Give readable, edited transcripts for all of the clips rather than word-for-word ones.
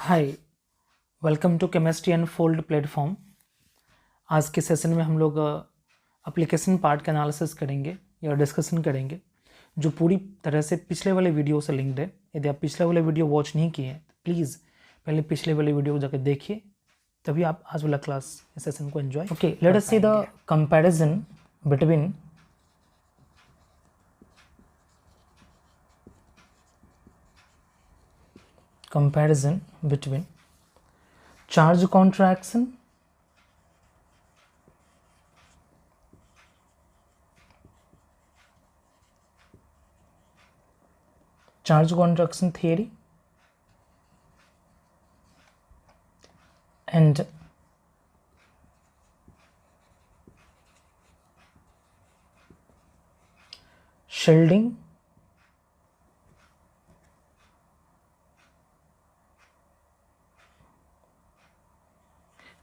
Hi, welcome to chemistry unfold platform. आज के session में हम लोग एप्लीकेशन पार्ट का एनालिसिस करेंगे या डिस्कशन करेंगे, जो पूरी तरह से पिछले वाले वीडियो से लिंक्ड है। यदि आप पिछले वाले वीडियो वॉच नहीं किए हैं तो प्लीज़ पहले पिछले वाले वीडियो को जाकर देखिए, तभी आप आज वाला क्लास सेशन को enjoy. Okay, let us see the comparison between charge contraction theory and shielding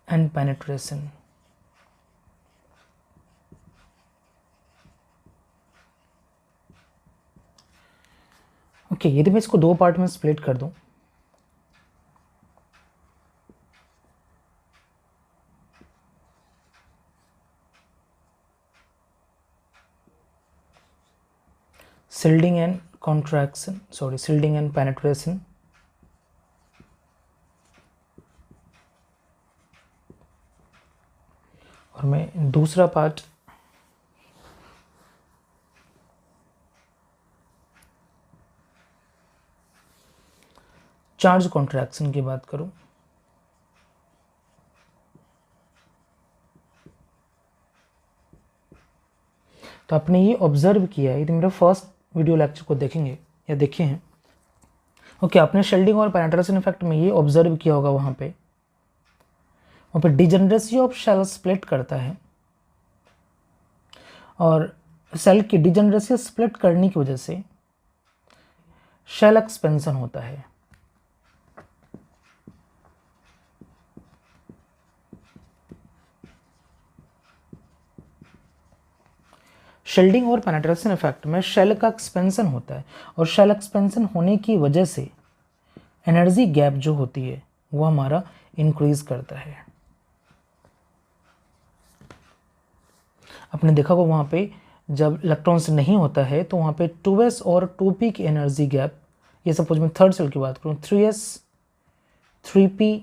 and penetration। Okay, यदि मैं इसको दो पार्ट में स्प्लिट कर दूं, shielding and penetration, और मैं दूसरा पार्ट चार्ज कॉन्ट्रैक्शन की बात करूं, तो आपने ये ऑब्जर्व किया है, यदि मेरे फर्स्ट वीडियो लेक्चर को देखेंगे या देखे हैं, ओके, आपने शेल्डिंग और पेनिट्रेशन इफेक्ट में ये ऑब्जर्व किया होगा, वहाँ पे डिजेनरेसी ऑफ शेल स्प्लिट करता है, और सेल की डिजेनरेसी स्प्लिट करने की वजह से शेल एक्सपेंशन होता है। शेल्डिंग और पेनिट्रेशन इफेक्ट में शेल का एक्सपेंशन होता है, और शेल एक्सपेंशन होने की वजह से एनर्जी गैप जो होती है वो हमारा इंक्रीज करता है। आपने देखा होगा वहाँ पे जब इलेक्ट्रॉन्स नहीं होता है तो वहाँ पे 2s और 2p की एनर्जी गैप, ये सपोज मैं थर्ड सेल की बात करूँ, 3s 3p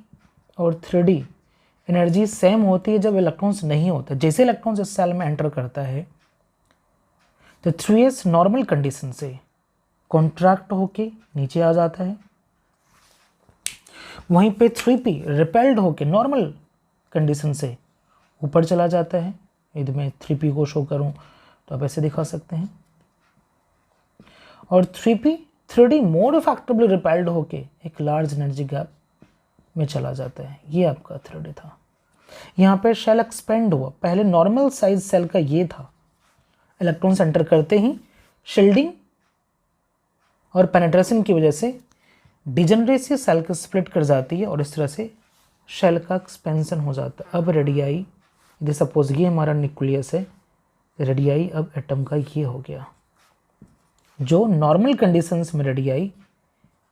और 3d एनर्जी सेम होती है जब इलेक्ट्रॉन्स नहीं होता। जैसे इलेक्ट्रॉन्स इस सेल में एंटर करता है तो 3s नॉर्मल कंडीशन से कॉन्ट्रैक्ट होके नीचे आ जाता है, वहीं पे 3p रिपेल्ड होके नॉर्मल कंडीशन से ऊपर चला जाता है। यदि मैं 3p को शो करूं तो आप ऐसे दिखा सकते हैं, और 3p 3d more effectively repelled होके एक लार्ज एनर्जी गैप में चला जाता है। ये आपका 3d था। यहाँ पे शेल एक्सपेंड हुआ, पहले नॉर्मल साइज सेल का ये था, इलेक्ट्रॉन्स एंटर करते ही शील्डिंग और पेनिट्रेशन की वजह से डिजेनरेसी सेल को स्प्लिट कर जाती है, और इस तरह से शेल का एक्सपेंशन हो जाता है। अब रेडियाई, यदि सपोज ये हमारा न्यूक्लियस है, रेडियाई अब एटम का ये हो गया। जो नॉर्मल कंडीशंस में रेडियाई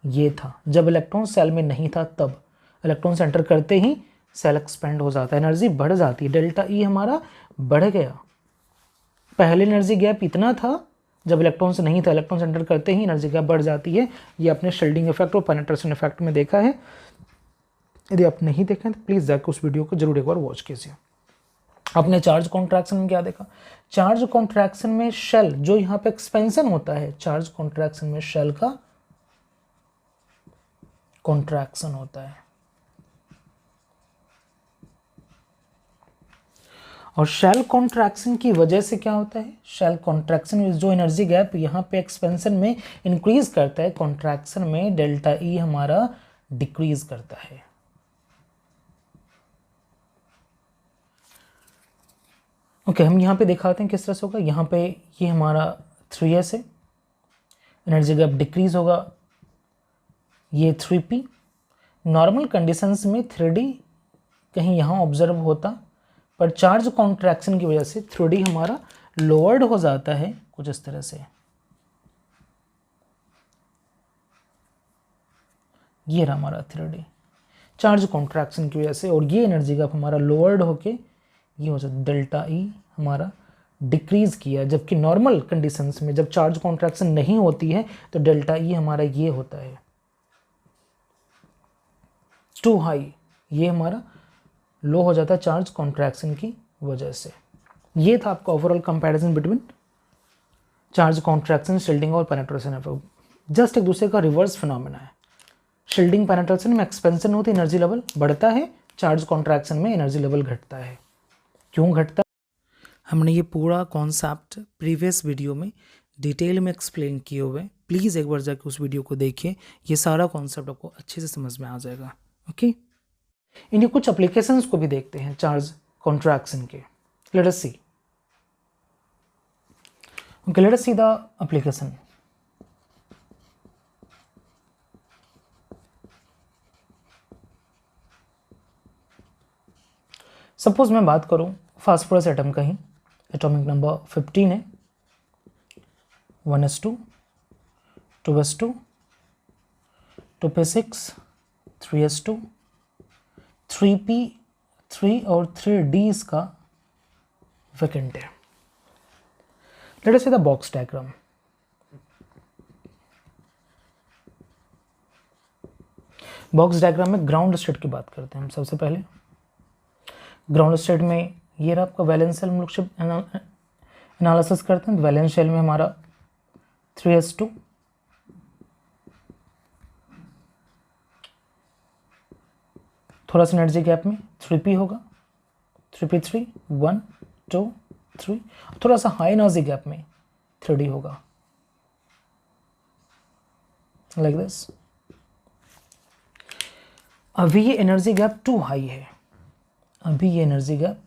ये था, जब इलेक्ट्रॉन सेल में नहीं था, तब इलेक्ट्रॉन्स एंटर करते ही सेल एक्सपेंड हो जाता है, एनर्जी बढ़ जाती है, डेल्टा ई हमारा बढ़ गया। पहले एनर्जी गैप इतना था जब इलेक्ट्रॉन्स नहीं था, इलेक्ट्रॉन्स एंटर करते ही एनर्जी गैप बढ़ जाती है। ये आपने शील्डिंग इफेक्ट और पेनिट्रेशन इफेक्ट में देखा है। यदि आप नहीं देखें तो प्लीज़ जाकर उस वीडियो को जरूर एक बार वॉच कीजिए। आपने चार्ज कॉन्ट्रैक्शन में क्या देखा? चार्ज कॉन्ट्रैक्शन में शेल जो यहाँ पे एक्सपेंशन होता है, चार्ज कॉन्ट्रैक्शन में शेल का कॉन्ट्रैक्शन होता है, और शेल कॉन्ट्रैक्शन की वजह से क्या होता है? शेल कॉन्ट्रैक्शन में जो एनर्जी गैप यहाँ पे एक्सपेंशन में इंक्रीज करता है, कॉन्ट्रैक्शन में डेल्टा ई हमारा डिक्रीज करता है। ओके, हम यहाँ पे दिखाते हैं किस तरह से होगा। यहाँ पे ये हमारा 3s है, एनर्जी गैप डिक्रीज होगा, ये 3p। नॉर्मल कंडीशंस में 3d कहीं यहाँ ऑब्जर्व होता, पर चार्ज कॉन्ट्रैक्शन की वजह से 3d हमारा लोअर्ड हो जाता है कुछ इस तरह से। ये रहा हमारा 3D। चार्ज कॉन्ट्रैक्शन की वजह से, और ये एनर्जी गैप हमारा लोअर्ड होके ये हो जाता है डेल्टा ई हमारा डिक्रीज किया, जबकि नॉर्मल कंडीशंस में जब चार्ज कॉन्ट्रैक्शन नहीं होती है तो डेल्टा ई हमारा ये होता है टू हाई, ये हमारा लो हो जाता है चार्ज कॉन्ट्रैक्शन की वजह से। ये था आपका overall comparison between charge contraction, shielding और पेनिट्रेशन इफेक्ट। जस्ट एक दूसरे का रिवर्स फिनोमेना है। शील्डिंग पेनिट्रेशन में एक्सपेंशन होती है, एनर्जी लेवल बढ़ता है, चार्ज कॉन्ट्रैक्शन में एनर्जी लेवल घटता है। क्यों घटता है? हमने ये पूरा कॉन्सेप्ट प्रीवियस वीडियो में डिटेल में एक्सप्लेन किए हुए। प्लीज़ एक बार जाकर उस वीडियो को देखिए, ये सारा कॉन्सेप्ट आपको अच्छे से समझ में आ जाएगा। ओके, इन्हीं कुछ एप्लीकेशंस को भी देखते हैं चार्ज कॉन्ट्रैक्शन के। Let us see. Okay, let us see the application. Suppose मैं बात करूं फास्फोरस एटम का ही, एटॉमिक नंबर 15 है, 1s2, 2s2, 2p6, 3s2, 3p3 और 3d इसका वैकेंट है। Late us see the box diagram. Box diagram में ग्राउंड स्टेट की बात करते हैं हम सबसे पहले। ग्राउंड स्टेट में ये रहा आपका वैलेंस शेल, हम लोग शिफ्ट एनालिसिस करते हैं। वैलेंस शेल में हमारा 3s2, थोड़ा सा एनर्जी गैप में 3p होगा, 3p3, 1 2 3, थोड़ा सा हाई एनर्जी गैप में 3d होगा, लाइक दिस। अभी ये एनर्जी गैप टू हाई है, अभी ये एनर्जी गैप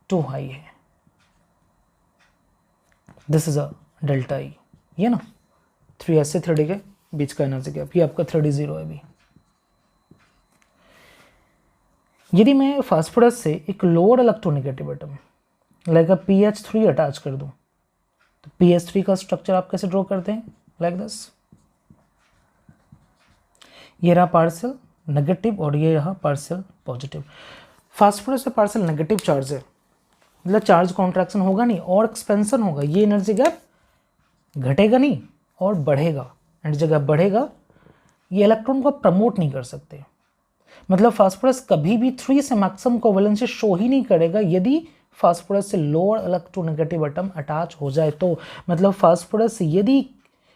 टू हाई है। This is a delta E, ये ना 3s से 3d के बीच का एनर्जी गैप, ये आपका 3d 0 है अभी। यदि मैं फास्फोरस से एक लोअर इलेक्ट्रोनेगेटिव एटम लाइक अ PH3 अटैच कर दूं, तो PH3 का स्ट्रक्चर आप कैसे ड्रॉ करते हैं? Like this. ये रहा पार्शियल नेगेटिव और ये रहा पार्शियल पॉजिटिव। फास्फोरस से पार्शियल नेगेटिव चार्ज है, मतलब चार्ज कॉन्ट्रैक्शन होगा नहीं और एक्सपेंशन होगा। ये एनर्जी गैप घटेगा नहीं और बढ़ेगा, एनर्जी गैप बढ़ेगा। ये इलेक्ट्रॉन को प्रमोट नहीं कर सकते, मतलब फास्फोरस कभी भी 3 से मैक्सिमम कोवेलेंसी शो ही नहीं करेगा यदि फास्फोरस से लोअर इलेक्ट्रोनेगेटिव एटम अटैच हो जाए तो। मतलब फास्फोरस यदि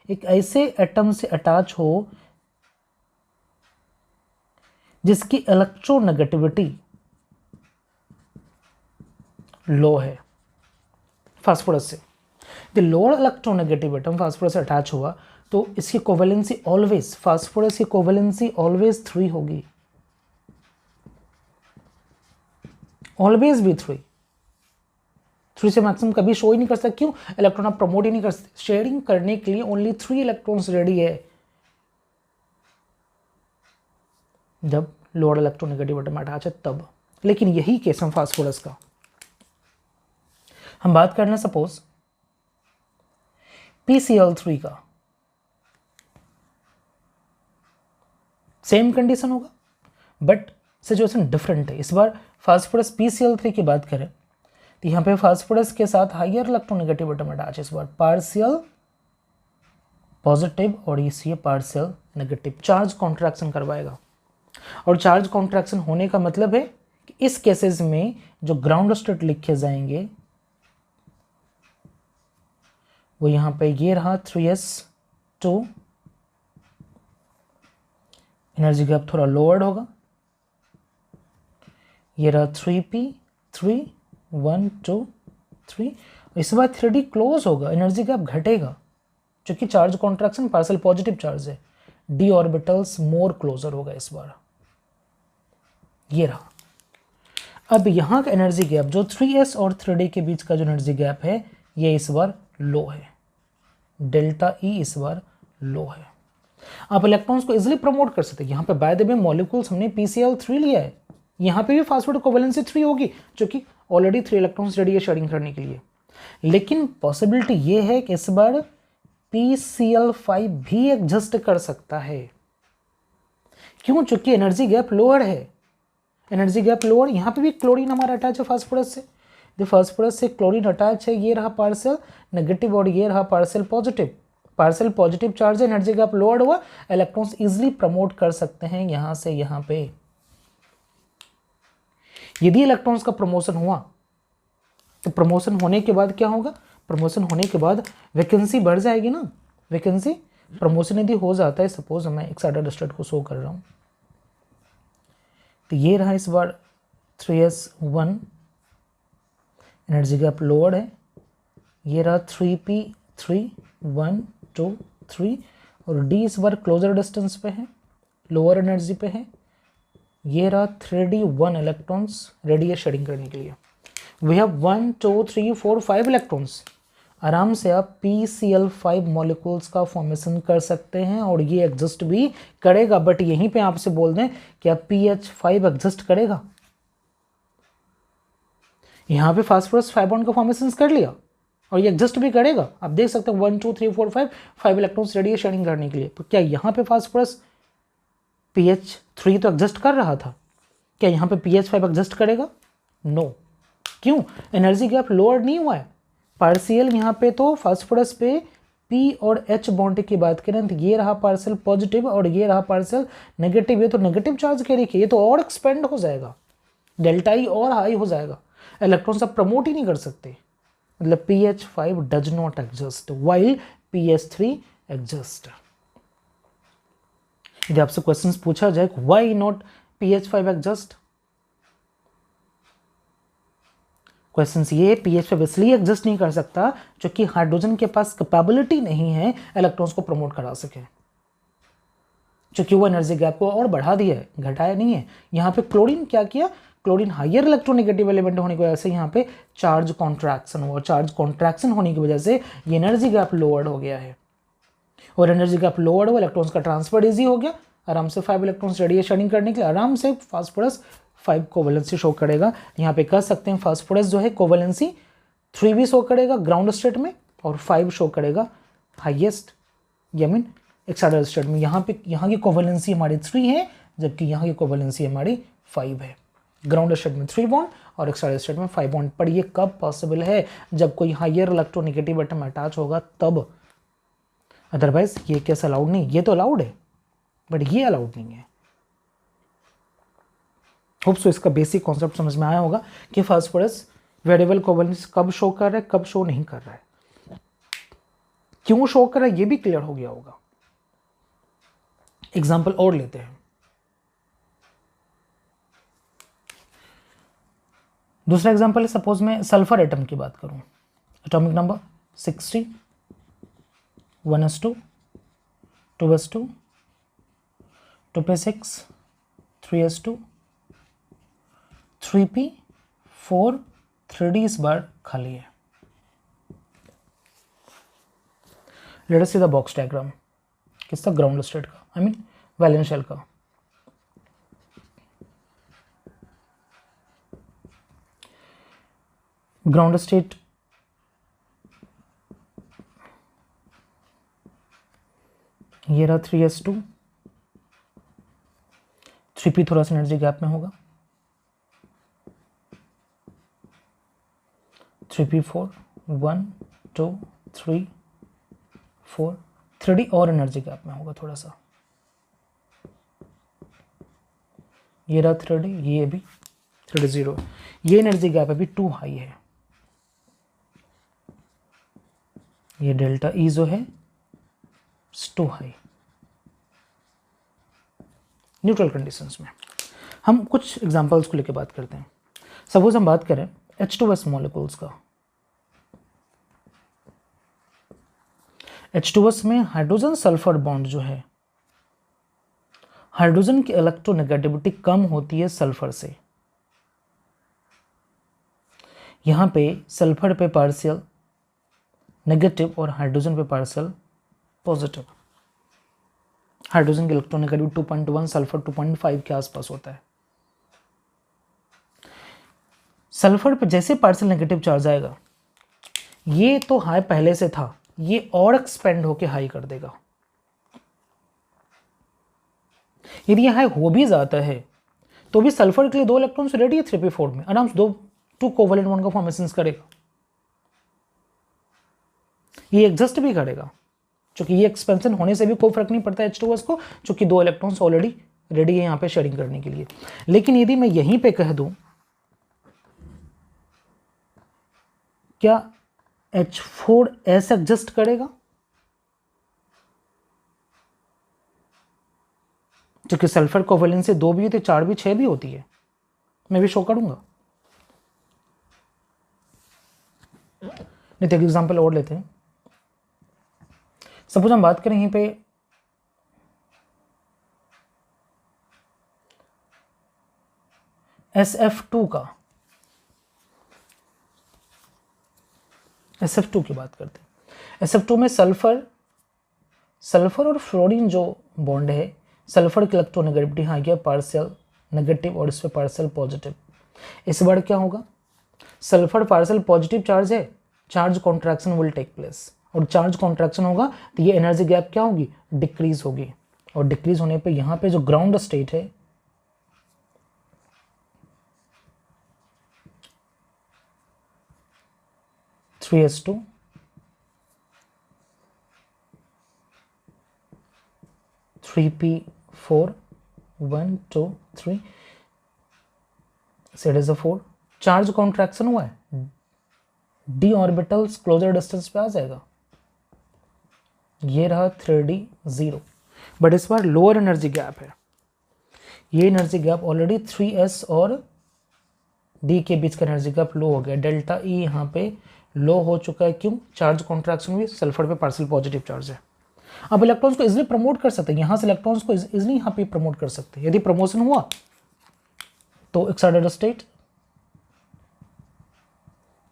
एक ऐसे एटम से अटैच हो जिसकी इलेक्ट्रोनेगेटिविटी लो है, फास्फोरस से the lower electronegative atom phosphorus से अटैच हुआ तो इसकी कोवेलेंसी ऑलवेज, फास्फोरस की कोवेलेंसी ऑलवेज 3 होगी, ऑलवेज भी 3 से मैक्सिमम कभी शो ही नहीं कर सकते। क्यों? इलेक्ट्रॉन आप प्रमोट ही नहीं कर सकते। शेयरिंग करने के लिए ओनली 3 इलेक्ट्रॉन्स रेडी है जब लोअर इलेक्ट्रोनेगेटिव एटम अटैच है तब। लेकिन यही केस है फास्फोरस का। हम बात करना सपोज PCl3 का, सेम कंडीशन होगा बट सिचुएशन डिफरेंट है। इस बार फास्फोरस PCl3 की बात करें तो यहाँ पे फास्फोरस के साथ हायर इलेक्ट्रोनेगेटिव एटम अटैच है, इस बार पार्शियल पॉजिटिव और ये पार्शियल नेगेटिव। चार्ज कॉन्ट्रैक्शन करवाएगा और चार्ज कॉन्ट्रैक्शन होने का मतलब है कि इस केसेस में जो ग्राउंड स्टेट लिखे जाएंगे वो यहाँ पे ये रहा 3s2, एनर्जी गैप थोड़ा लोअर्ड होगा, ये रहा 3p3, 1 2 3, इस बार 3d क्लोज होगा, एनर्जी गैप घटेगा क्योंकि charge contraction partial positive charge है, d ऑर्बिटल्स मोर क्लोजर होगा इस बार, ये रहा। अब यहाँ का एनर्जी गैप जो 3s और 3d के बीच का जो एनर्जी गैप है ये इस बार लो है, डेल्टा ई इस बार लो है। आप इलेक्ट्रॉन्स को इजीली प्रमोट कर सकते हैं। यहाँ पे बाय द वे मॉलिक्यूल्स हमने PCl3 लिया है, यहाँ पे भी फास्फोरस कोवेलेंसी 3 होगी क्योंकि ऑलरेडी 3 इलेक्ट्रॉन्स रेडी है शेयरिंग करने के लिए। लेकिन पॉसिबिलिटी ये है कि इस बार PCl5 भी एडजस्ट कर सकता है क्यों? चूंकि एनर्जी गैप लोअर है, एनर्जी गैप लोअर। यहाँ पे भी क्लोरीन हमारा अटैच है फास्फोरस से, जो फास्फोरस से क्लोरीन अटैच है, ये रहा पार्सल नेगेटिव और ये रहा parcel positive. Parcel positive charge है, एनर्जी गैप लोअर हुआ, इलेक्ट्रॉन्स इजिली प्रमोट कर सकते हैं यहाँ से यहाँ पे। यदि इलेक्ट्रॉन्स का प्रमोशन हुआ तो प्रमोशन होने के बाद क्या होगा? प्रमोशन होने के बाद वैकेंसी बढ़ जाएगी ना, वैकेंसी। प्रमोशन यदि हो जाता है, सपोज मैं एक एक्साइटेड स्टेट को शो कर रहा हूँ, तो ये रहा इस बार 3s1 एनर्जी गैप लोअर है, ये रहा 3p3 1 2 3 और d इस बार क्लोजर डिस्टेंस पे है, लोअर एनर्जी पे है, ये रहा 3d1 इलेक्ट्रॉन्स रेडिएट शेडिंग करने के लिए। We have 1 2 3 4 5 electrons. आराम से आप PCl5 मॉलिक्यूल्स का फॉर्मेशन कर सकते हैं और ये एग्जिस्ट भी करेगा। बट यहीं पे आपसे बोल दें क्या PH5 एग्जिस्ट करेगा? यहाँ पे फास्फोरस 5 बॉन्ड का फॉर्मेशन कर लिया और ये एग्जिस्ट भी करेगा। आप देख सकते हैं 1 2 3 4 5 इलेक्ट्रॉन्स रेडिएट शेडिंग करने के लिए। तो क्या यहाँ पे फास्फोरस PH3 तो एग्जिस्ट कर रहा था, क्या यहाँ पे PH5 एग्जिस्ट करेगा? नो। क्यों? एनर्जी गैप लोअर नहीं हुआ है। पार्शियल यहाँ पे तो फास्फोरस पे P और H बॉन्ड की बात करें तो ये रहा पार्सल पॉजिटिव और ये रहा पार्सल नेगेटिव। ये तो नेगेटिव चार्ज कैरी किया, ये तो और एक्सपेंड हो जाएगा, डेल्टा ई और हाई हो जाएगा, इलेक्ट्रॉन्स आप प्रमोट ही नहीं कर सकते। मतलब PH5 does not exist while PH3 exist. यदि आपसे क्वेश्चंस पूछा जाए why not PH5 exist, question ये PH5 इसलिए एग्जिस्ट नहीं कर सकता क्योंकि हाइड्रोजन के पास कैपेबिलिटी नहीं है इलेक्ट्रॉन्स को प्रमोट करा सके, क्योंकि वो एनर्जी गैप को और बढ़ा दिया है, घटाया नहीं है। यहाँ पे क्लोरीन क्या किया? क्लोरीन हायर इलेक्ट्रोनेगेटिव एलिमेंट होने की वजह से यहाँ पे चार्ज कॉन्ट्रैक्शन हुआ, चार्ज कॉन्ट्रैक्शन होने की वजह से ये एनर्जी गैप लोअर्ड हो गया है और एनर्जी गैप लोअर्ड हुआ, इलेक्ट्रॉन्स का ट्रांसफर ईजी हो गया। आराम से 5 इलेक्ट्रॉन्स रेडिएट शेडिंग करने के लिए आराम से फास्फोरस 5 कोवेलेंसी शो करेगा। यहाँ पे कह सकते हैं फास्फोरस जो है कोवेलेंसी 3 भी शो करेगा ग्राउंड स्टेट में और 5 शो करेगा हाईएस्ट या मीन एक्साइटेड स्टेट में। यहाँ की कोवेलेंसी हमारी 3 है जबकि यहाँ की कोवेलेंसी हमारी 5 है। ग्राउंड स्टेट में 3 बॉन्ड और एक्साइटेड स्टेट में 5 बॉन्ड। पर ये कब पॉसिबल है? जब कोई हायर इलेक्ट्रोनेगेटिव एटम अटैच होगा तब, अदरवाइज ये कैसे अलाउड नहीं? ये तो अलाउड है बट ये अलाउड नहीं है। होप सो इसका बेसिक कॉन्सेप्ट समझ में आया होगा कि फास्फोरस वेरिएबल कोवेलेंस कब शो कर रहा है, कब शो नहीं कर रहा है, क्यों शो कर रहा है, ये भी क्लियर हो गया होगा। एग्जाम्पल और लेते हैं। दूसरा एग्जाम्पल है, सपोज मैं सल्फर एटम की बात करूं, atomic number 60, 1s2, 2s2, 2p6, 3s2, 3p4, 3d इस बार खाली है। Late us see the box diagram. किसका? ग्राउंड स्टेट का, आई मीन वैलेंस शेल का। ग्राउंड स्टेट ये रहा 3s2, 3p थोड़ा सा एनर्जी गैप में होगा, 3p4, 1 2 3 4, 3d और एनर्जी गैप में होगा थोड़ा सा। ये रहा 3d, ये भी 3d 0। ये एनर्जी गैप अभी 2 हाई है। ये डेल्टा ई जो है 2 हाई। न्यूट्रल कंडीशंस में हम कुछ एग्जांपल्स को लेकर बात करते हैं। सपोज हम बात करें H2S मॉलिक्यूल्स का। H2S में हाइड्रोजन सल्फर बॉन्ड जो है, हाइड्रोजन की इलेक्ट्रोनेगेटिविटी कम होती है सल्फर से। यहां पे सल्फर पे पार्शियल नेगेटिव और हाइड्रोजन पे पार्शियल पॉजिटिव। हाइड्रोजन की इलेक्ट्रोनेगेटिविटी 2.1, सल्फर 2.5 के आसपास होता है। सल्फर पे जैसे पार्शियल नेगेटिव चार्ज आएगा, ये तो हाई पहले से था, ये और एक्सपेंड होके हाई कर देगा। यदि यहाँ हो भी जाता है तो भी सल्फर के लिए 2 इलेक्ट्रॉन्स रेडी है 3p4 में, आराम से 2 कोवैलेंट बॉन्ड का फॉर्मेशन करेगा। ये एग्जिस्ट भी करेगा, क्योंकि ये एक्सपेंशन होने से भी कोई फर्क नहीं पड़ता H2S को, क्योंकि 2 इलेक्ट्रॉन्स ऑलरेडी रेडी है यहाँ पे शेयरिंग करने के लिए। लेकिन यदि मैं यहीं पे कह दूं क्या H4S एग्जिस्ट करेगा, क्योंकि सल्फर कोवेलेंसी 2 भी होती है, 4 भी, 6 भी होती है, मैं भी शो करूंगा। नहीं तो एक एग्जाम्पल और लेते हैं। सपोज हम बात करें यहीं पे SF2 का, SF2 की बात करते हैं। SF2 में सल्फर और फ्लोरीन जो बॉन्ड है, सल्फर की इलेक्ट्रोनेगेटिविटी यहाँ गया पार्शियल नेगेटिव और इस पे पार्शियल पॉजिटिव। इस बार क्या होगा, सल्फर पार्शियल पॉजिटिव चार्ज है, charge contraction will take place, और चार्ज कॉन्ट्रैक्शन होगा तो ये एनर्जी गैप क्या होगी, डिक्रीज होगी। और डिक्रीज होने पे यहाँ पे जो ग्राउंड स्टेट है (3s2) 3p4 1 2 3 set is a 4, charge contraction हुआ है, d ऑर्बिटल्स क्लोजर डिस्टेंस पे आ जाएगा, ये रहा 3d 0। बट इस बार लोअर एनर्जी गैप है, ये एनर्जी गैप ऑलरेडी 3s और d के बीच का एनर्जी गैप लो हो गया, डेल्टा E यहाँ पे लो हो चुका है। क्यों, चार्ज कॉन्ट्रैक्शन भी, सल्फर पे पार्शियल पॉजिटिव चार्ज है। अब इलेक्ट्रॉन्स को इजिली प्रमोट कर सकते हैं, यहाँ से इलेक्ट्रॉन्स को इजिली यहाँ पे प्रमोट कर सकते हैं। यदि प्रमोशन हुआ तो एक्साइटेड स्टेट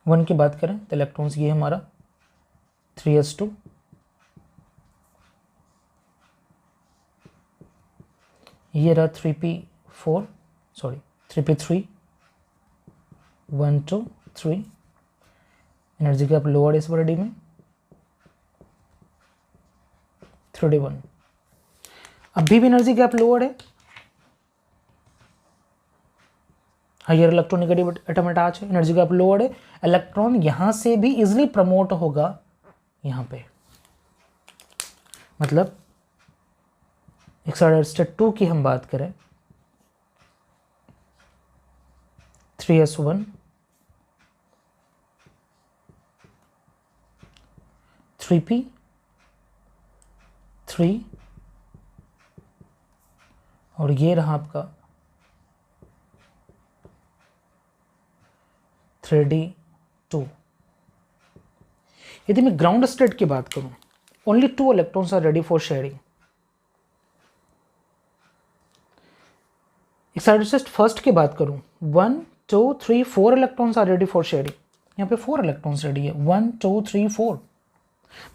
1 की बात करें तो इलेक्ट्रॉन्स ये हमारा 3s2, ये रहा 3p3 1 2 3, एनर्जी गैप लोअर इस बार डी में 3d1। अभी भी एनर्जी गैप लोअर है, हायर इलेक्ट्रोनेगेटिव एटम अटैच है, एनर्जी गैप लोअर है, इलेक्ट्रॉन यहां से भी इजिली प्रमोट होगा यहां पे। मतलब एक्साइटेड स्टेट 2 की हम बात करें 3s1 3p3 और ये रहा आपका 3d2। यदि मैं ग्राउंड स्टेट की बात करूं, only 2 electrons are ready for sharing. Excited state first की बात करूं 1 2 3 4 electrons are ready for sharing, यहाँ पे 4 इलेक्ट्रॉन्स रेडी है 1 2 3 4।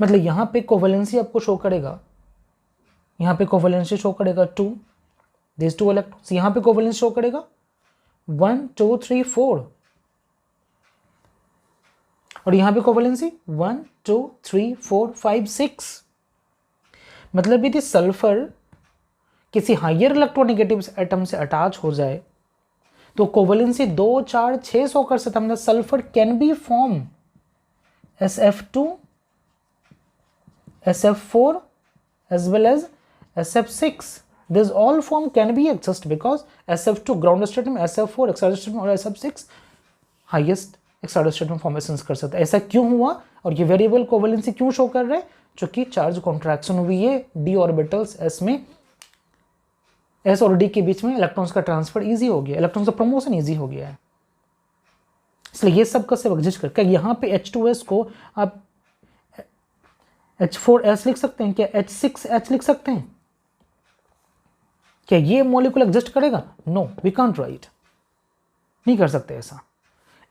मतलब यहाँ पे कोवेलेंसी आपको शो करेगा, यहाँ पे कोवेलेंसी शो करेगा 2, दिस 2 इलेक्ट्रॉन्स, यहाँ पे कोवेलेंसी शो करेगा 1 2 3 4, और यहाँ पे कोवेलेंसी 1 2 3 4 5 6। मतलब यदि सल्फर किसी हायर इलेक्ट्रोनेगेटिव एटम से अटैच हो जाए तो कोवेलेंसी 2 4 6 शो कर सकता है। मतलब sulphur can be form SF2 SF4 as well as SF6. This all form can be exist because SF2 ground state में, SF4 excited state में और SF6 highest excited state में formations कर सकता है। ऐसा क्यों हुआ और ये वेरिएबल कोवेलेंसी क्यों शो कर रहे हैं, क्योंकि चार्ज कॉन्ट्रैक्शन हुई है d ऑर्बिटल्स s में, s और d के बीच में इलेक्ट्रॉन्स का ट्रांसफर इजी हो गया, इलेक्ट्रॉन्स का प्रमोशन इजी हो गया है, इसलिए ये सब का सब एग्जिस्ट करके यहाँ पे H2S को आप H4S लिख सकते हैं क्या, H6H लिख सकते हैं क्या, ये मॉलिक्यूल एग्जिस्ट करेगा? नो, वी कांट राइट, नहीं कर सकते ऐसा।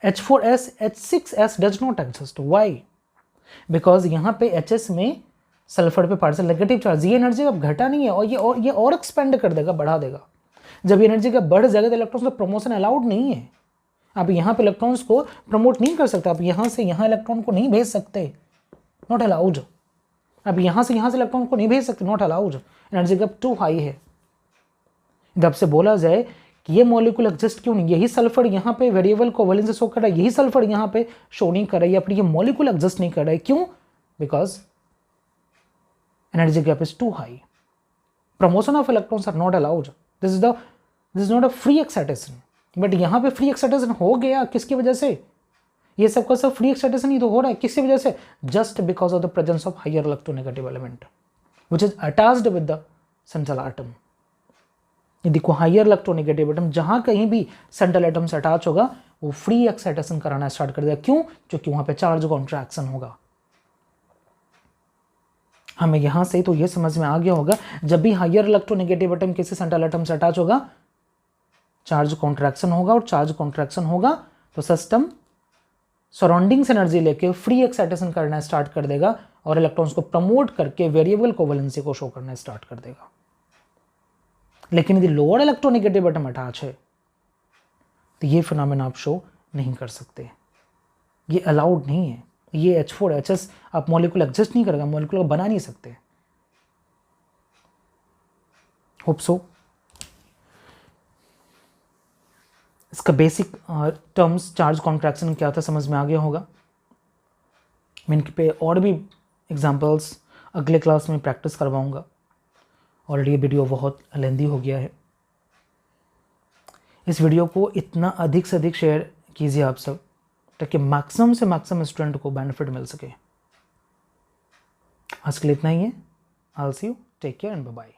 H4S H6S does not exist, why? Because यहाँ पे HS में सल्फर पे पार्शियल नेगेटिव चार्ज, ये एनर्जी अब घटा नहीं है और ये और एक्सपेंड कर देगा, बढ़ा देगा। जब ये एनर्जी का बढ़ जाएगा तो इलेक्ट्रॉन्स का प्रमोशन अलाउड नहीं है, आप यहाँ पे इलेक्ट्रॉन्स को प्रमोट नहीं कर सकते, आप यहाँ से यहाँ इलेक्ट्रॉन को नहीं भेज सकते, नॉट अलाउड। अब यहाँ से इलेक्ट्रॉन को नहीं भेज सकते, not allowed, energy gap too high है। यदि आपसे बोला जाए कि ये मॉलिक्यूल एग्जिस्ट क्यों नहीं, यही सल्फर यहाँ पे वेरिएबल कोवेलेंस से शो कर रहा है, यही सल्फर यहाँ पे शो नहीं कर रहा है, या फिर ये मॉलिक्यूल एग्जिस्ट नहीं कर रहा है, क्यों? Because energy gap is too high, promotion of electrons are not allowed, this is not a free excitation. But यहाँ पे फ्री एक्साइटेशन हो गया, किसकी वजह से? ये सबका सब फ्री एक्साइटेशन ही तो हो रहा है, किसकी वजह से? Just because of the presence of higher electronegative element which is attached with the central atom. ये देखो हायर इलेक्ट्रोनेगेटिव एटम जहां कहीं भी सेंट्रल एटम से अटैच होगा वो फ्री एक्साइटेशन कराना स्टार्ट कर देगा। क्यों? क्योंकि वहां पे चार्ज कॉन्ट्रैक्शन होगा। हमें यहां से तो ये समझ में आ गया होगा, जब भी हायर इलेक्ट्रोनेगेटिव एटम किसी सेंट्रल एटम से अटैच होगा चार्ज कॉन्ट्रैक्शन होगा, और चार्ज कॉन्ट्रैक्शन होगा तो सिस्टम सराउंडिंग्स एनर्जी लेके फ्री एक्साइटेशन करना स्टार्ट कर देगा और इलेक्ट्रॉन्स को प्रमोट करके वेरिएबल कोवेलेंसी को शो करना स्टार्ट कर देगा। लेकिन यदि लोअर इलेक्ट्रोनेगेटिव एटम अटैच है तो ये फिनोमेना आप शो नहीं कर सकते, ये अलाउड नहीं है। ये H4 HS आप मॉलिक्यूल एग्जिस्ट नहीं करेगा, मॉलिक्यूल बना नहीं सकते। होप सो इसका बेसिक टर्म्स चार्ज कॉन्ट्रैक्शन क्या था समझ में आ गया होगा। मैं इनके पे और भी एग्जांपल्स अगले क्लास में प्रैक्टिस करवाऊंगा। ऑलरेडी ये वीडियो बहुत लेंदी हो गया है। इस वीडियो को इतना अधिक से अधिक शेयर कीजिए आप सब, ताकि मैक्सिमम से मैक्सिमम स्टूडेंट को बेनिफिट मिल सके। आज के लिए इतना ही है। I will see you, take care and bye bye.